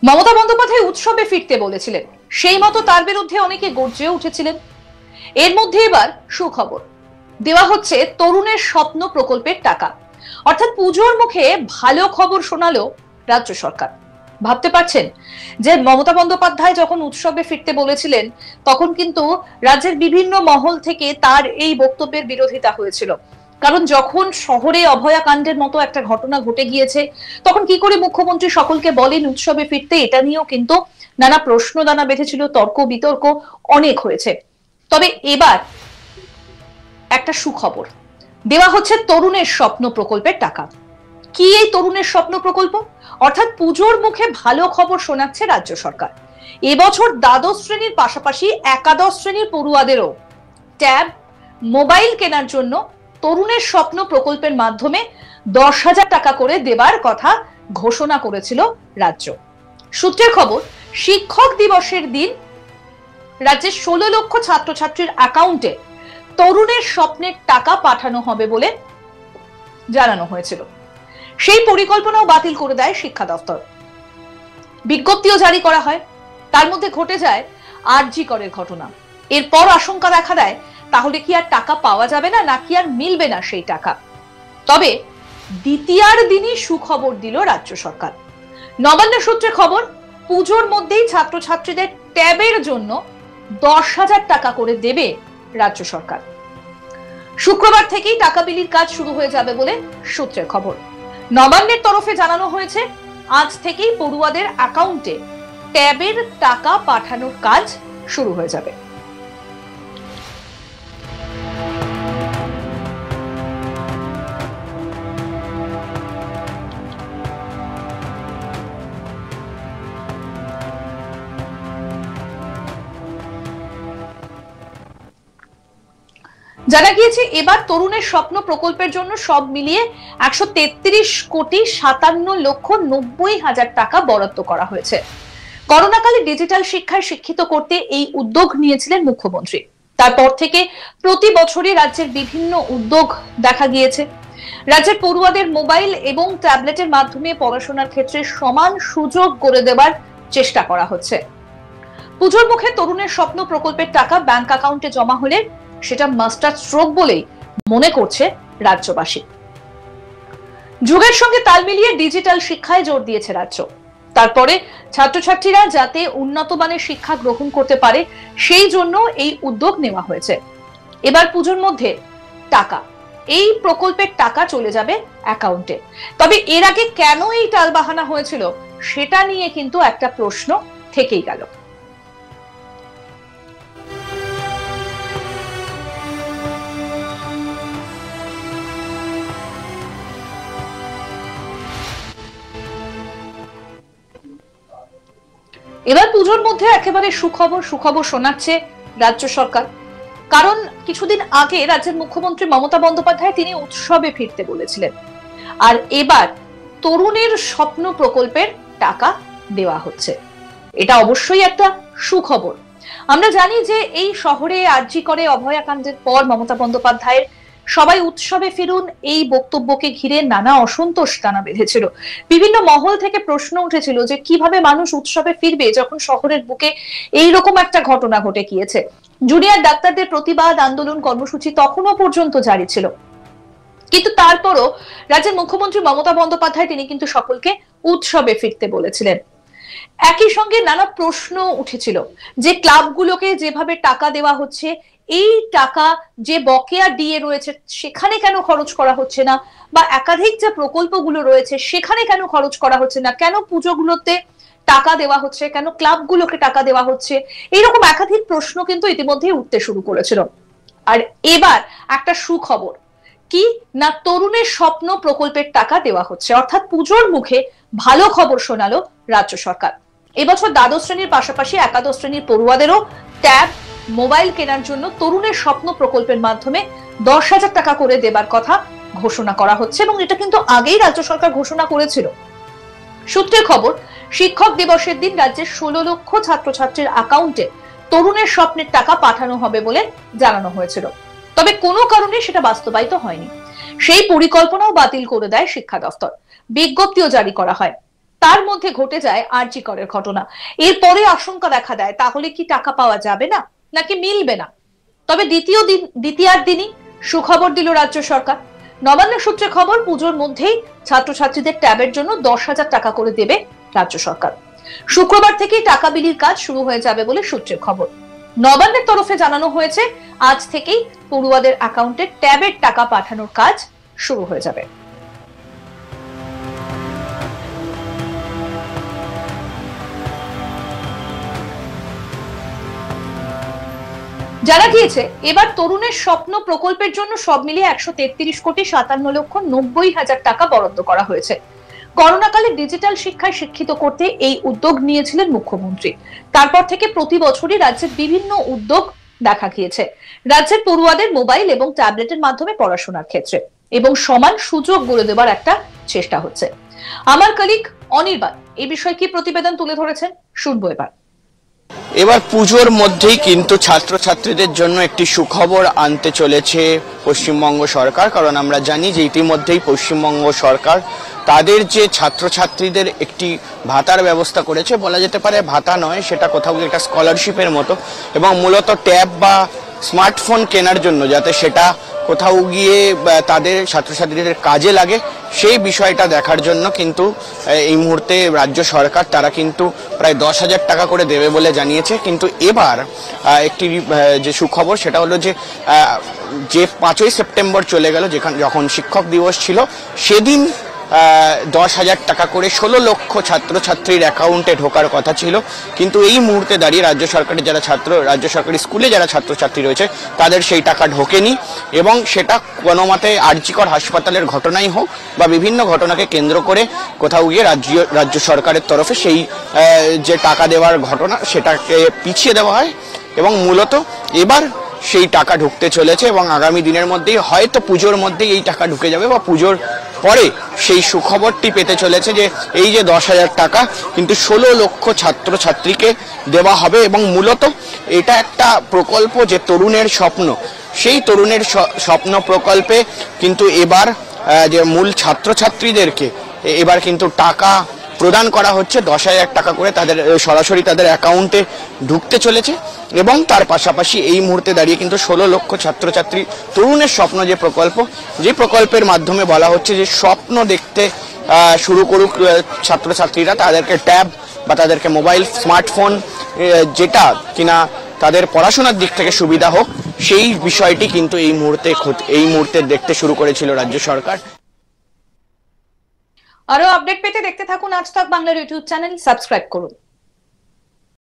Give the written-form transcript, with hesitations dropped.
মমতা বন্দ্যোপাধ্যায় উৎসবে ফিরতে বলেছিলেন, সেই মতো তার বিরুদ্ধে অনেকে গর্জে উঠেছিলেন। এর মধ্যে এবার সুখবর দেওয়া হচ্ছে তরুণের স্বপ্ন প্রকল্পের টাকা, অর্থাৎ পুজোর মুখে ভালো খবর শোনালো রাজ্য সরকার। ভাবতে পারছেন যে মমতা বন্দ্যোপাধ্যায় যখন উৎসবে ফিরতে বলেছিলেন তখন কিন্তু রাজ্যের বিভিন্ন মহল থেকে তার এই বক্তব্যের বিরোধিতা হয়েছিল। কারণ যখন শহরে অভয়াকাণ্ডের মতো একটা ঘটনা ঘটে গিয়েছে তখন কি করে মুখ্যমন্ত্রী সকলকে বলেন উৎসবে ফিরতে, এটা নিয়েও কিন্তু নানা প্রশ্ন দানা বেঁধেছিল, তর্ক বিতর্ক অনেক হয়েছে। তবে এবার একটা সুখবর দেওয়া হচ্ছে তরুণের স্বপ্ন প্রকল্পের টাকা। কি এই তরুণের স্বপ্ন প্রকল্প? অর্থাৎ পুজোর মুখে ভালো খবর শোনাচ্ছে রাজ্য সরকার। এবছর দ্বাদশ শ্রেণীর পাশাপাশি একাদশ শ্রেণীর পড়ুয়াদেরও ট্যাব, মোবাইল কেনার জন্য তরুণের স্বপ্ন প্রকল্পের মাধ্যমে 10,000 টাকা করে দেবার কথা ঘোষণা করেছিল রাজ্য। সূত্রের খবর, শিক্ষক দিবসের দিন রাজ্যের 16 লক্ষ ছাত্রছাত্রীর অ্যাকাউন্টে তরুণের স্বপ্নের টাকা পাঠানো হবে বলে জানানো হয়েছিল। সেই পরিকল্পনাও বাতিল করে দেয় শিক্ষা দপ্তর। বিজ্ঞপ্তিও জারি করা হয়। তার মধ্যে ঘটে যায় আরজি করের ঘটনা। এরপর আশঙ্কা দেখা দেয় তাহলে কি আর টাকা পাওয়া যাবে না, নাকি আর মিলবে না সেই টাকা। তবে দ্বিতীয়ার দিনই সুখবর দিল রাজ্য সরকার। নবান্ন সূত্রে খবর, পুজোর মধ্যেই ছাত্রছাত্রীদের ট্যাবের জন্য 10,000 টাকা করে দেবে রাজ্য সরকার। শুক্রবার থেকেই টাকা বিলির কাজ শুরু হয়ে যাবে বলে সূত্রের খবর। নবান্নের তরফে জানানো হয়েছে আজ থেকেই পড়ুয়াদের অ্যাকাউন্টে ট্যাবের টাকা পাঠানোর কাজ শুরু হয়ে যাবে। জানা গিয়েছে এবার তরুণের স্বপ্ন প্রকল্পের জন্য সব মিলিয়ে 133,57,90,000 টাকা বরাদ্দ করা হয়েছে। করোনাকালে ডিজিটাল শিক্ষায় শিক্ষিত করতে এই উদ্যোগ নিয়েছিলেন মুখ্যমন্ত্রী। তারপর থেকে প্রতি বছরই রাজ্যের বিভিন্ন উদ্যোগ দেখা গিয়েছে। রাজ্যের পড়ুয়াদের মোবাইল এবং ট্যাবলেটের মাধ্যমে পড়াশোনার ক্ষেত্রে সমান সুযোগ করে দেওয়ার চেষ্টা করা হচ্ছে। পুজোর মুখে তরুণের স্বপ্ন প্রকল্পের টাকা ব্যাংক অ্যাকাউন্টে জমা হলে সেটা মাস্টার স্ট্রোক বলেই মনে করছে রাজ্যবাসী। যুগের সঙ্গে তাল মিলিয়ে ডিজিটাল শিক্ষায় জোর দিয়েছে রাজ্য। তারপরে ছাত্রছাত্রীরা যাতে উন্নত মানের শিক্ষা গ্রহণ করতে পারে সেই জন্য এই উদ্যোগ নেওয়া হয়েছে। এবার পুজোর মধ্যে টাকা, এই প্রকল্পের টাকা চলে যাবে অ্যাকাউন্টে। তবে এর আগে কেন এই টালবাহানা হয়েছিল সেটা নিয়ে কিন্তু একটা প্রশ্ন থেকেই গেল। এবার পুজোর মধ্যে একেবারে সুখবর শোনাচ্ছে রাজ্য সরকার। কারণ কিছুদিন আগে রাজ্যের মুখ্যমন্ত্রী মমতা বন্দ্যোপাধ্যায় তিনি উৎসবে ফিরতে বলেছিলেন, আর এবার তরুণের স্বপ্ন প্রকল্পের টাকা দেওয়া হচ্ছে। এটা অবশ্যই একটা সুখবর। আমরা জানি যে এই শহরে আরজি করে অভয়াকাণ্ডের পর মমতা বন্দ্যোপাধ্যায়ের সবাই উৎসবে ফিরুন এই বক্তব্যকে ঘিরে নানা অসন্তোষ টানা বেঁধেছিল। বিভিন্ন মহল থেকে প্রশ্ন উঠেছিল যে কিভাবে মানুষ উৎসবে ফিরবে যখন শহরের বুকে এইরকম একটা ঘটনা ঘটে গিয়েছে। জুনিয়র ডাক্তারদের প্রতিবাদ আন্দোলন কর্মসূচি তখনও পর্যন্ত জারি ছিল, কিন্তু তারপরও রাজ্যের মুখ্যমন্ত্রী মমতা বন্দ্যোপাধ্যায় তিনি কিন্তু সকলকে উৎসবে ফিরতে বলেছিলেন। একই সঙ্গে নানা প্রশ্ন উঠেছিল যে ক্লাবগুলোকে যেভাবে টাকা দেওয়া হচ্ছে, এই টাকা যে বকেয়া ডিএ রয়েছে সেখানে কেন খরচ করা হচ্ছে না, বা একাধিক যে প্রকল্পগুলো রয়েছে সেখানে কেন খরচ করা হচ্ছে না, কেন পুজোগুলোতে টাকা দেওয়া হচ্ছে, কেন ক্লাবগুলোকে টাকা দেওয়া হচ্ছে, এইরকম একাধিক প্রশ্ন কিন্তু ইতিমধ্যেই উঠতে শুরু করেছিল। আর এবার একটা সুখবর কি না, তরুণের স্বপ্ন প্রকল্পের টাকা দেওয়া হচ্ছে, অর্থাৎ পুজোর মুখে ভালো খবর শোনালো রাজ্য সরকার। এবছর দ্বাদশ শ্রেণীর পাশাপাশি একাদশ শ্রেণীর পড়ুয়াদেরও ট্যাব, মোবাইল কেনার জন্য তরুণের স্বপ্ন প্রকল্পের মাধ্যমে 10,000 টাকা করে দেবার কথা ঘোষণা করা হচ্ছে, এবং এটা কিন্তু আগেই রাজ্য সরকার ঘোষণা করেছিল। সূত্রের খবর, শিক্ষক দিবসের দিন রাজ্যের 16 লক্ষ ছাত্রছাত্রীর অ্যাকাউন্টে তরুণের স্বপ্নের টাকা পাঠানো হবে বলে জানানো হয়েছিল। তবে কোনো কারণে সেটা বাস্তবায়িত হয়নি। সেই পরিকল্পনাও বাতিল করে দেয় শিক্ষা দপ্তর। বিজ্ঞপ্তিও জারি করা হয়। তার মধ্যে ঘটে যায় আরজি করের ঘটনা। এরপরে আশঙ্কা দেখা দেয়, তাহলে কি টাকা পাওয়া যাবে না নাকি মিলবে না? তবে দ্বিতীয়ার দিনই সুখবর দিল রাজ্য সরকার। নবান্ন সূত্রে খবর, পুজোর মধ্যেই ছাত্রছাত্রীদের ট্যাবের জন্য 10,000 টাকা করে দেবে রাজ্য সরকার। শুক্রবার থেকেই টাকা বিলির কাজ শুরু হয়ে যাবে বলে সূত্রের খবর। নবান্নের তরফে জানানো হয়েছে, আজ থেকেই পড়ুয়াদের অ্যাকাউন্টে ট্যাবের টাকা পাঠানোর কাজ শুরু হয়ে যাবে। জানা গিয়েছে, এবার তরুণের স্বপ্ন প্রকল্পের জন্য সব মিলিয়ে 133,57,90,000 টাকা বরাদ্দ করা হয়েছে। করোনাকালে ডিজিটাল শিক্ষায় শিক্ষিত করতে এই উদ্যোগ নিয়েছিলেন মুখ্যমন্ত্রী। তারপর থেকে প্রতি বছরই রাজ্যের বিভিন্ন উদ্যোগ দেখা গিয়েছে রাজ্যের পড়ুয়াদের মোবাইল এবং ট্যাবলেটের মাধ্যমে পড়াশোনার ক্ষেত্রে, এবং সমান সুযোগ গড়ে দেওয়ার একটা চেষ্টা হচ্ছে। আমার কলিগ অনির্বাণ এই বিষয়ে কি প্রতিবেদন তুলে ধরেছেন, শুনবো এবার। এবার পুজোর মধ্যেই কিন্তু ছাত্রছাত্রীদের জন্য একটি সুখবর আনতে চলেছে পশ্চিমবঙ্গ সরকার। কারণ আমরা জানি যে ইতিমধ্যেই পশ্চিমবঙ্গ সরকার তাদের যে ছাত্রছাত্রীদের একটি ভাতার ব্যবস্থা করেছে, বলা যেতে পারে ভাতা নয়, সেটা কোথাও একটা স্কলারশিপের মতো, এবং মূলত ট্যাব বা স্মার্টফোন কেনার জন্য, যাতে সেটা কোথাও গিয়ে তাদের ছাত্রছাত্রীদের কাজে লাগে, সেই বিষয়টা দেখার জন্য কিন্তু এই মুহূর্তে রাজ্য সরকার তারা কিন্তু প্রায় 10,000 টাকা করে দেবে বলে জানিয়েছে। কিন্তু এবার একটি যে সুখবর সেটা হলো যে 5ই সেপ্টেম্বর চলে গেল, যখন শিক্ষক দিবস ছিল, সেদিন 10,000 টাকা করে 16 লক্ষ ছাত্রছাত্রীর অ্যাকাউন্টে ঢোকার কথা ছিল। কিন্তু এই মুহূর্তে দাঁড়িয়ে রাজ্য সরকারি স্কুলে যারা ছাত্রছাত্রী রয়েছে তাদের সেই টাকা ঢোকেনি, এবং সেটা কোনো মতে আরজিকর হাসপাতালের ঘটনাই হোক বা বিভিন্ন ঘটনাকে কেন্দ্র করে কোথাও গিয়ে রাজ্য সরকারের তরফে সেই যে টাকা দেওয়ার ঘটনা সেটাকে পিছিয়ে দেওয়া হয়, এবং মূলত এবার সেই টাকা ঢুকতে চলেছে, এবং আগামী দিনের মধ্যেই হয়তো পুজোর মধ্যেই এই টাকা ঢুকে যাবে, বা পুজোর পরে সেই সুখবরটি পেতে চলেছে যে এই যে 10,000 টাকা কিন্তু 16 লক্ষ ছাত্রছাত্রীকে দেওয়া হবে। এবং মূলত এটা একটা প্রকল্প যে তরুণের স্বপ্ন, সেই তরুণের স্বপ্ন প্রকল্পে কিন্তু এবার যে মূল ছাত্রছাত্রীদেরকে এবার কিন্তু টাকা প্রদান করা হচ্ছে, 10,000 টাকা করে তাদের সরাসরি তাদের অ্যাকাউন্টে ঢুকতে চলেছে। এবং তার পাশাপাশি এই মুহূর্তে দাঁড়িয়ে কিন্তু 16 লক্ষ ছাত্রছাত্রী তরুণের স্বপ্ন যে প্রকল্প, যে প্রকল্পের মাধ্যমে বলা হচ্ছে যে স্বপ্ন দেখতে শুরু করুক ছাত্রছাত্রীরা, তাদেরকে ট্যাব বা তাদেরকে মোবাইল স্মার্টফোন, যেটা কিনা তাদের পড়াশোনার দিক থেকে সুবিধা হোক, সেই বিষয়টি কিন্তু এই মুহূর্তে দেখতে শুরু করেছিল রাজ্য সরকার। আরো আপডেট পেতে দেখতে থাকুন আজ তাক বাংলার ইউটিউব চ্যানেল, সাবস্ক্রাইব করুন।